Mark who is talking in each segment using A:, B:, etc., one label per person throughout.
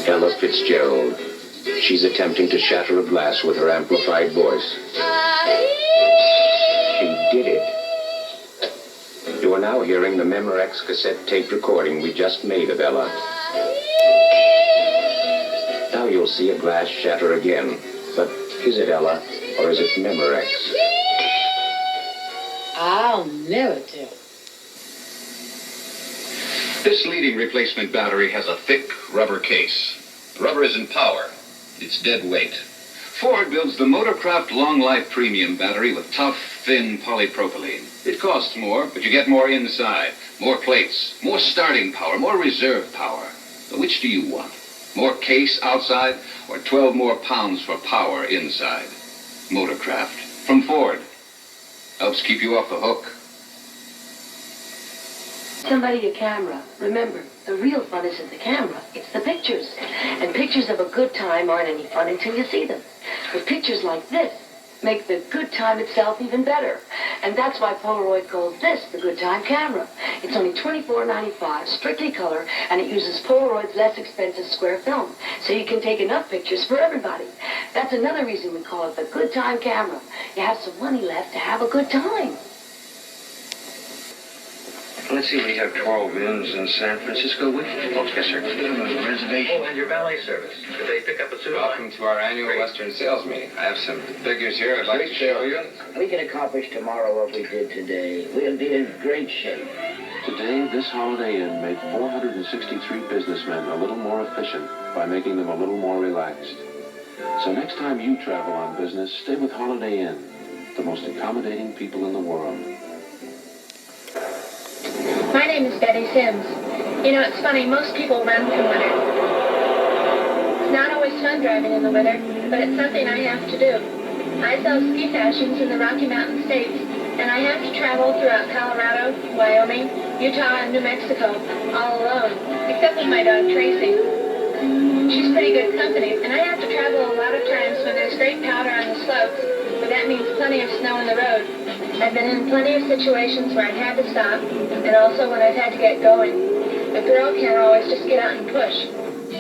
A: Ella Fitzgerald. She's attempting to shatter a glass with her amplified voice. She did it. You are now hearing the Memorex cassette tape recording we just made of Ella. Now you'll see a glass shatter again. But is it Ella or is it Memorex?
B: I'll never tell.
C: This leading replacement battery has a thick rubber case. Rubber isn't power. It's dead weight. Ford builds the Motorcraft Long Life Premium battery with tough, thin polypropylene. It costs more, but you get more inside. More plates, more starting power, more reserve power. But which do you want? More case outside or 12 more pounds for power inside? Motorcraft from Ford. Helps keep you off the hook.
D: Somebody a camera. Remember, the real fun isn't the camera, it's the pictures. And pictures of a good time aren't any fun until you see them. But pictures like this make the good time itself even better. And that's why Polaroid calls this the good time camera. It's only $24.95, strictly color, and it uses Polaroid's less expensive square film. So you can take enough pictures for everybody. That's another reason we call it the good time camera. You have some money left to have a good time.
E: Let's see, we have 12 inns in San Francisco. Which? Oh, yes, sir.
F: Reservation. Oh, and your valet service. Could they pick up a suit?
E: Welcome to our annual Western sales meeting. I have some figures here I'd like to show you.
G: We can accomplish tomorrow what we did today. We'll be in great shape.
A: Today, this Holiday Inn made 463 businessmen a little more efficient by making them a little more relaxed. So next time you travel on business, stay with Holiday Inn, the most accommodating people in the world.
H: My name is Betty Sims. You know, it's funny, most people run from winter. It's not always fun driving in the winter, but it's something I have to do. I sell ski fashions in the Rocky Mountain states, and I have to travel throughout Colorado, Wyoming, Utah, and New Mexico, all alone, except with my dog Tracy. She's pretty good company, and I have to travel a lot of times when there's great powder on the slopes, but that means plenty of snow on the road. I've been in plenty of situations where I've had to stop, and also when I've had to get going. A girl can't always just get out and push.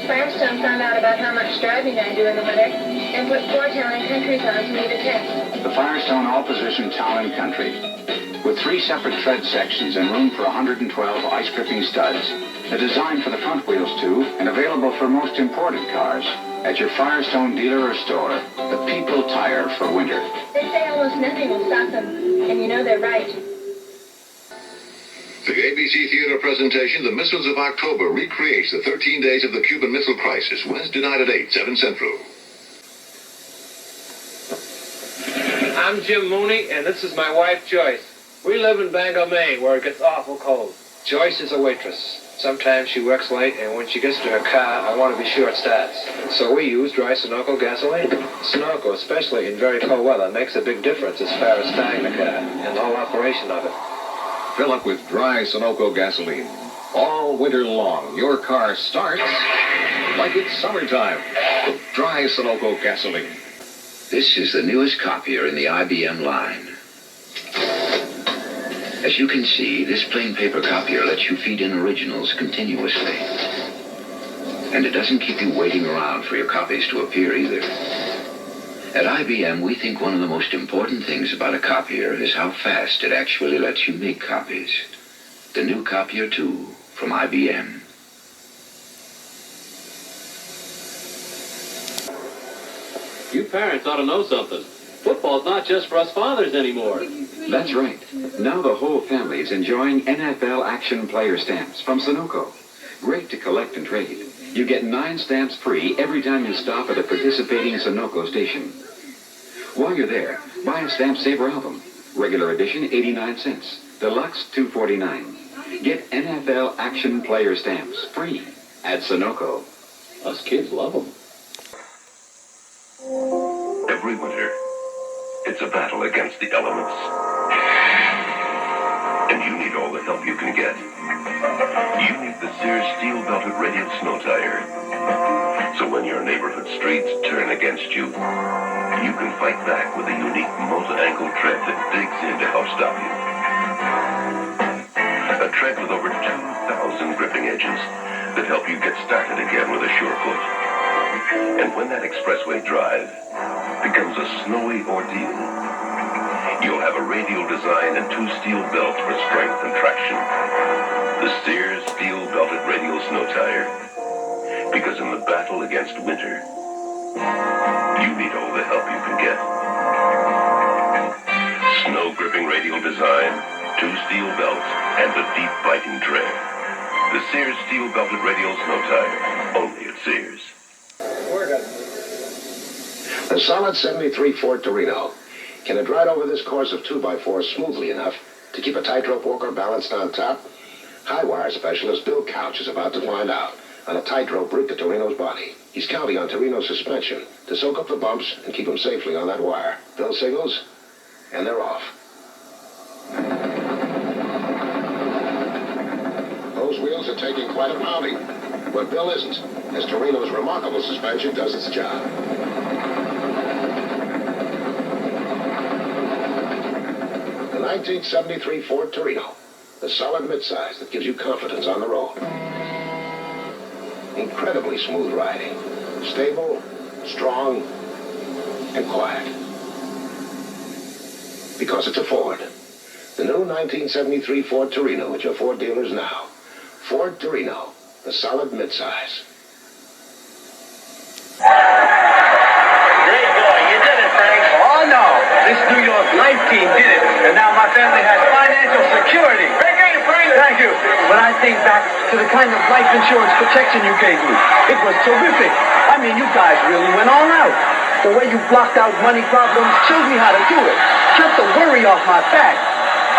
H: Firestone found out about how much driving I do in the winter, and put 4 town and countries on for me to test.
C: The Firestone all-position town and country. With 3 separate tread sections and room for 112 ice-gripping studs. They're designed for the front wheels, too, and available for most imported cars. At your Firestone dealer or store, the people tire for winter.
H: They say almost nothing will stop them, and you know they're right.
I: The ABC Theater presentation, The Missiles of October, recreates the 13 days of the Cuban Missile Crisis, Wednesday night at 8, 7 Central.
F: I'm Jim Mooney, and this is my wife, Joyce. We live in Bangor, Maine, where it gets awful cold. Joyce is a waitress. Sometimes she works late, and when she gets to her car, I want to be sure it starts. So we use dry Sonoko gasoline. Sonoko, especially in very cold weather, makes a big difference as far as starting the car and the whole operation of it.
C: Fill up with dry Sonoko gasoline. All winter long, your car starts like it's summertime. Dry Sonoko gasoline.
E: This is the newest copier in the IBM line. As you can see, this plain paper copier lets you feed in originals continuously. And it doesn't keep you waiting around for your copies to appear either. At IBM, we think one of the most important things about a copier is how fast it actually lets you make copies. The new Copier 2 from IBM.
J: You parents ought to know something. Football's not just for us fathers anymore.
K: That's right. Now the whole family is enjoying NFL action player stamps from Sonoko. Great to collect and trade. You get 9 stamps free every time you stop at a participating Sonoko station. While you're there, buy a Stamp Saver album. Regular edition, 89 cents. Deluxe, $2.49. Get NFL action player stamps free at Sonoko.
J: Us kids love them.
I: Every winter, it's a battle against the elements. And you need all the help you can get. You need the Sears steel-belted radial snow tire. So when your neighborhood streets turn against you, you can fight back with a unique multi-ankle tread that digs in to help stop you. A tread with over 2,000 gripping edges that help you get started again with a sure foot. And when that expressway drive becomes a snowy ordeal, you'll have a radial design and 2 steel belts for strength and traction. The Sears steel belted radial snow tire. Because in the battle against winter, you need all the help you can get. Snow gripping radial design, 2 steel belts, and a deep biting tread. The Sears steel belted radial snow tire. Only at Sears.
L: The solid 73 Ford Torino. Can it ride over this course of 2x4 smoothly enough to keep a tightrope walker balanced on top? High wire specialist Bill Couch is about to find out on a tightrope route to Torino's body. He's counting on Torino's suspension to soak up the bumps and keep him safely on that wire. Bill signals, and they're off. Those wheels are taking quite a pounding, but Bill isn't, as Torino's remarkable suspension does its job. The 1973 Ford Torino, the solid midsize that gives you confidence on the road. Incredibly smooth riding, stable, strong, and quiet. Because it's a Ford. The new 1973 Ford Torino at your Ford dealers now. Ford Torino, the solid midsize.
M: Great going. You did it, Frank. Oh, no. This New York Life team did it. And now my family has financial security. Great game, Frank. Thank you. When I think back to the kind of life insurance protection you gave me, it was terrific. I mean, you guys really went all out. The way you blocked out money problems showed me how to do it. Kept the worry off my back.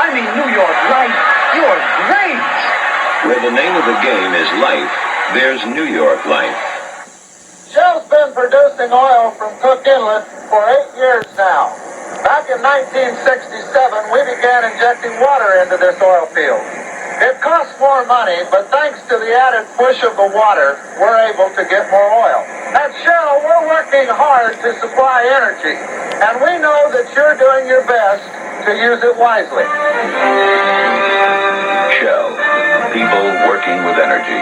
M: I mean, New York Life, you're great.
N: Where the name of the game is life, there's New York Life.
O: Shell's been producing oil from Cook Inlet for 8 years now. Back in 1967, we began injecting water into this oil field. It costs more money, but thanks to the added push of the water, we're able to get more oil. At Shell, we're working hard to supply energy, and we know that you're doing your best to use it wisely.
N: Shell, people working with energy.